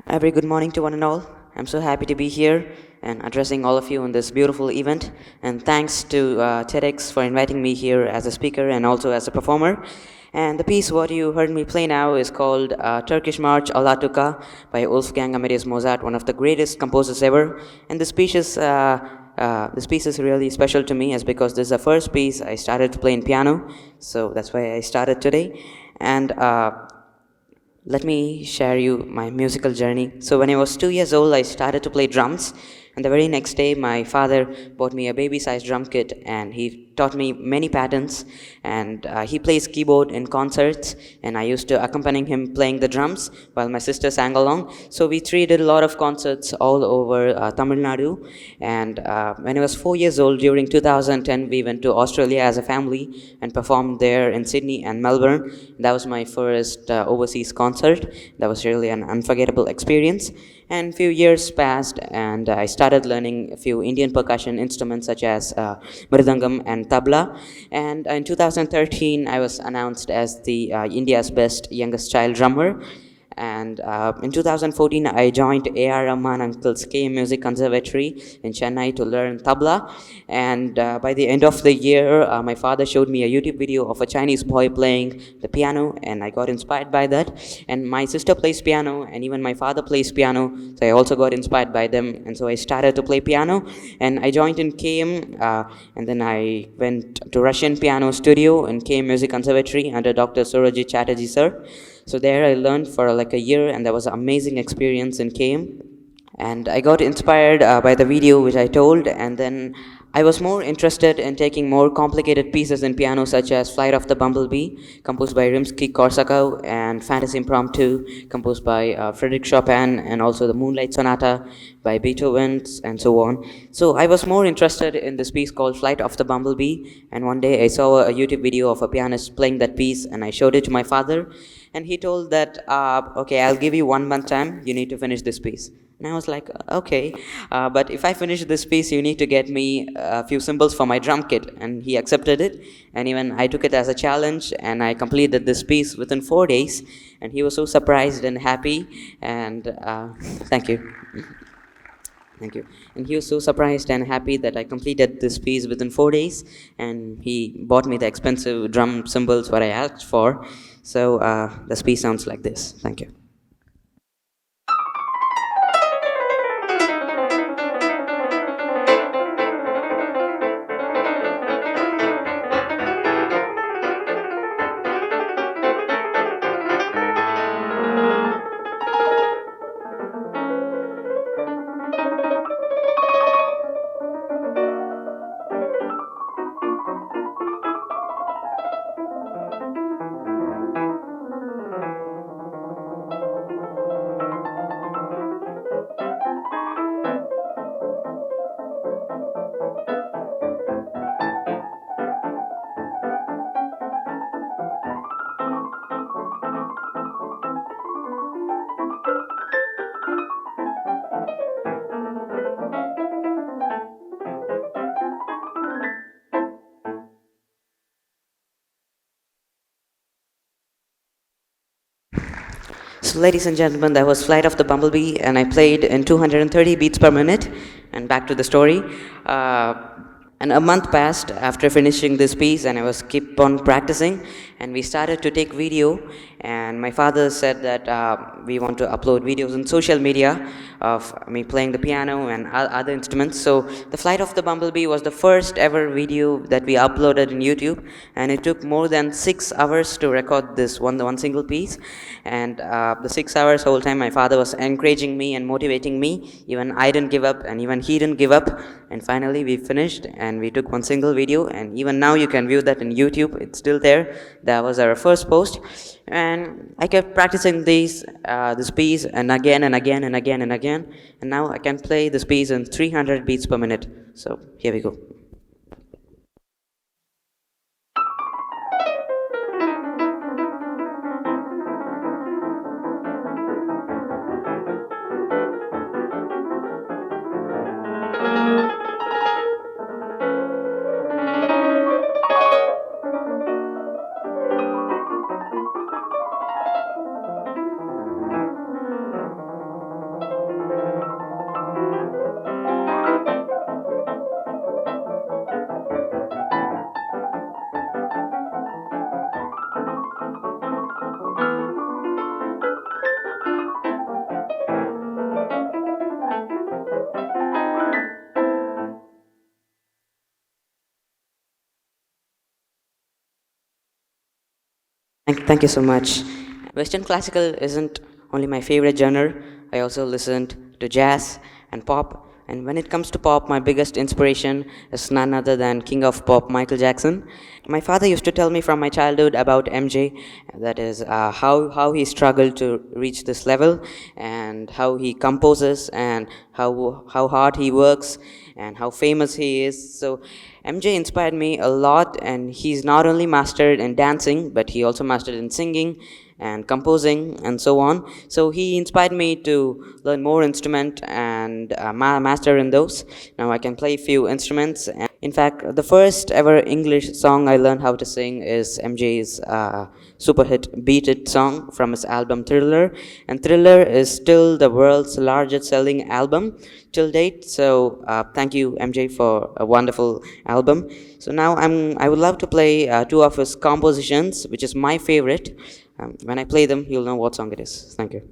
A very good morning to one and all. I'm so happy to be here and addressing all of you in this beautiful event. And thanks to TEDx for inviting me here as a speaker and also as a performer. And the piece what you heard me play now is called Turkish March Alatuka by Wolfgang Amadeus Mozart, one of the greatest composers ever. And this piece is really special to me as because this is the first piece I started to play in piano. So that's why I started today. And let me share you my musical journey. So when I was 2 years old, I started to play drums. And the very next day, my father bought me a baby-sized drum kit, and he taught me many patterns. And he plays keyboard in concerts, and I used to accompany him playing the drums while my sister sang along. So we three did a lot of concerts all over Tamil Nadu. And when I was 4 years old, during 2010, we went to Australia as a family and performed there in Sydney and Melbourne. That was my first overseas concert. That was really an unforgettable experience. And few years passed, and I started learning a few Indian percussion instruments such as mridangam and tabla. And in 2013, I was announced as the India's best youngest child drummer. And in 2014, I joined A.R Rahman Uncle's KM Music Conservatory in Chennai to learn tabla. And by the end of the year, my father showed me a YouTube video of a Chinese boy playing the piano, and I got inspired by that. And my sister plays piano, and even my father plays piano, so I also got inspired by them. And so I started to play piano, and I joined in KM, and then I went to Russian piano studio in KM Music Conservatory under Dr. Surajit Chatterjee sir. So there I learned for like a year, and that was an amazing experience in KM. And I got inspired by the video which I told, and then I was more interested in taking more complicated pieces in piano, such as Flight of the Bumblebee, composed by Rimsky-Korsakov, and Fantasy Impromptu, composed by Frédéric Chopin, and also the Moonlight Sonata by Beethoven, and so on. So I was more interested in this piece called Flight of the Bumblebee, and one day I saw a YouTube video of a pianist playing that piece, and I showed it to my father, and he told that, okay, I'll give you 1 month time, you need to finish this piece. And I was like, okay, but if I finish this piece, you need to get me a few cymbals for my drum kit. And he accepted it, and even I took it as a challenge, and I completed this piece within 4 days. And he was so surprised and happy, and thank you. Thank you. And he was so surprised and happy that I completed this piece within 4 days, and he bought me the expensive drum cymbals what I asked for. So this piece sounds like this. Thank you. So, ladies and gentlemen, that was Flight of the Bumblebee, and I played in 230 beats per minute. And back to the story. And a month passed after finishing this piece, and I was keep on practicing. And we started to take video. And my father said that we want to upload videos on social media of me playing the piano and other instruments. So the Flight of the Bumblebee was the first ever video that we uploaded in YouTube, and it took more than 6 hours to record this one single piece. And the 6 hours whole time my father was encouraging me and motivating me. Even I didn't give up, and even he didn't give up. And finally we finished, and we took one single video, and even now you can view that in YouTube. It's still there. That was our first post. And I kept practicing this piece, and again and again and again and again, and now I can play this piece in 300 beats per minute. So here we go. Thank you so much. Western classical isn't only my favorite genre, I also listened to jazz and pop. And when it comes to pop, my biggest inspiration is none other than King of Pop, Michael Jackson. My father used to tell me from my childhood about MJ, that is, how he struggled to reach this level, and how he composes, and how hard he works, and how famous he is. So MJ inspired me a lot, and he's not only mastered in dancing, but he also mastered in singing and composing and so on. So he inspired me to learn more instrument and master in those. Now I can play a few instruments. In fact, the first ever English song I learned how to sing is MJ's super hit Beat It song from his album Thriller. And Thriller is still the world's largest selling album till date. So thank you, MJ, for a wonderful album. So now I would love to play two of his compositions, which is my favorite. When I play them, you'll know what song it is. Thank you.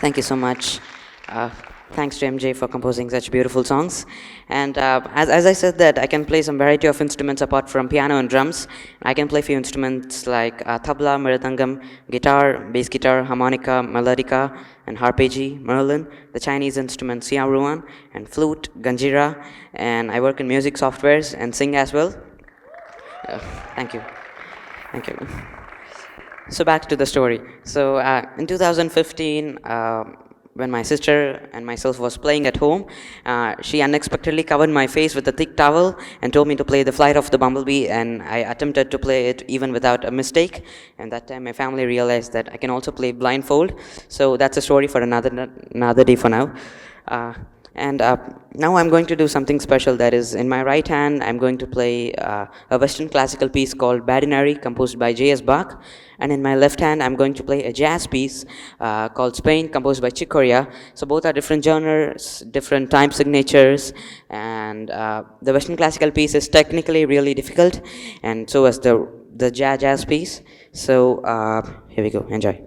Thank you so much. Uh, Thanks to MJ for composing such beautiful songs. And as I said that I can play some variety of instruments apart from piano and drums. I can play few instruments like tabla, mridangam, guitar, bass guitar, harmonica, melodica, and harpeggi, merlin, the Chinese instrument siaruan, and flute, ganjira, and I work in music softwares and sing as well. Uh, Thank you. Thank you. So back to the story. So in 2015, when my sister and myself was playing at home, she unexpectedly covered my face with a thick towel and told me to play the Flight of the Bumblebee, and I attempted to play it even without a mistake. And that time my family realized that I can also play blindfold. So that's a story for another day for now. Uh, and now I'm going to do something special. That is, in my right hand, I'm going to play a Western classical piece called Badinari, composed by J.S. Bach. And in my left hand, I'm going to play a jazz piece called Spain, composed by Chick Corea. So both are different genres, different time signatures, and the Western classical piece is technically really difficult, and so is the jazz piece. So here we go. Enjoy.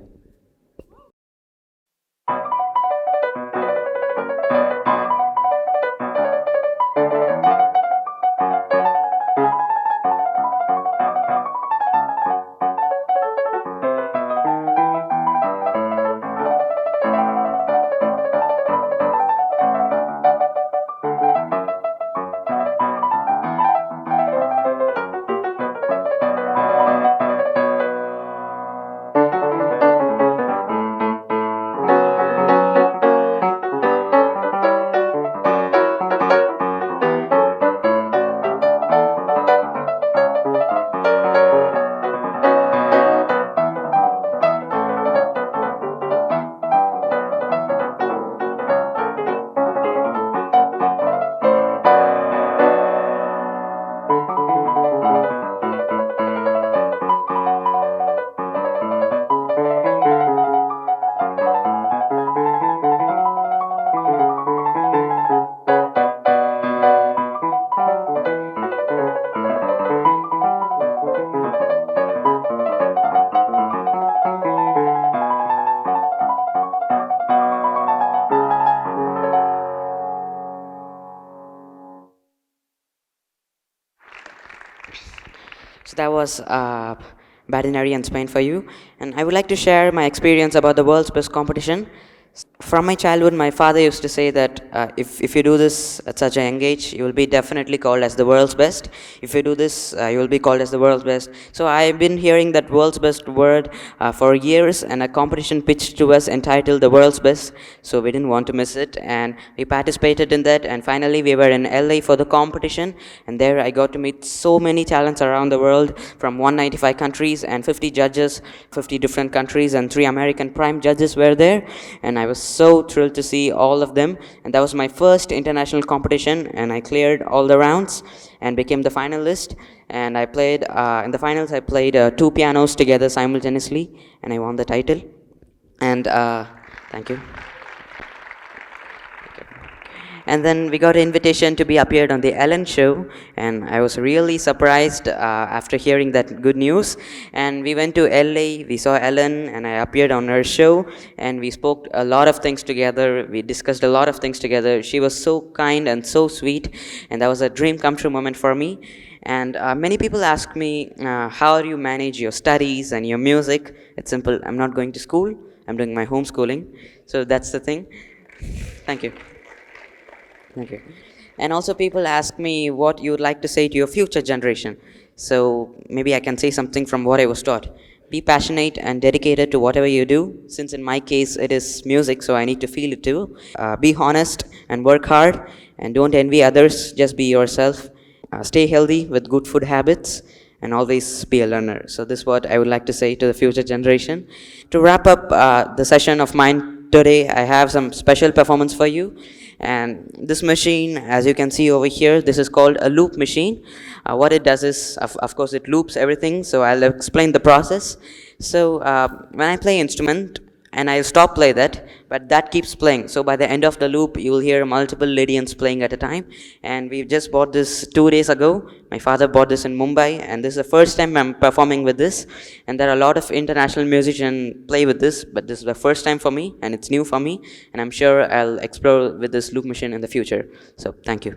So that was Badinari and Spain for you. And I would like to share my experience about the world's best competition. From my childhood, my father used to say that if you do this at such a young age, you will be definitely called as the world's best. If you do this, you will be called as the world's best. So I've been hearing that world's best word for years, and a competition pitched to us entitled the world's best. So we didn't want to miss it, and we participated in that. And finally, we were in LA for the competition, and there I got to meet so many talents around the world from 195 countries and 50 judges, 50 different countries, and 3 American prime judges were there. And I was so thrilled to see all of them. And that was my first international competition, and I cleared all the rounds and became the finalist. And I played, in the finals, I played 2 pianos together simultaneously, and I won the title. And thank you. And then we got an invitation to be appeared on the Ellen show, and I was really surprised after hearing that good news. And we went to LA, we saw Ellen, and I appeared on her show, and we spoke a lot of things together. We discussed a lot of things together. She was so kind and so sweet, and that was a dream come true moment for me. And many people ask me, how do you manage your studies and your music? It's simple. I'm not going to school. I'm doing my homeschooling. So that's the thing. Thank you. Thank you. And also people ask me what you would like to say to your future generation. So maybe I can say something from what I was taught. Be passionate and dedicated to whatever you do. Since in my case it is music, so I need to feel it too. Be honest and work hard, and don't envy others. Just be yourself. Stay healthy with good food habits, and always be a learner. So this is what I would like to say to the future generation. To wrap up the session of mine today, I have some special performance for you. And this machine, as you can see over here, this is called a loop machine. What it does is, of course, it loops everything. So I'll explain the process. So when I play instrument, and I'll stop play that, but that keeps playing. So by the end of the loop, you will hear multiple Lydians playing at a time. And we just bought this 2 days ago. My father bought this in Mumbai, and this is the first time I'm performing with this. And there are a lot of international musicians play with this, but this is the first time for me, and it's new for me. And I'm sure I'll explore with this loop machine in the future. So thank you.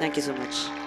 Thank you so much.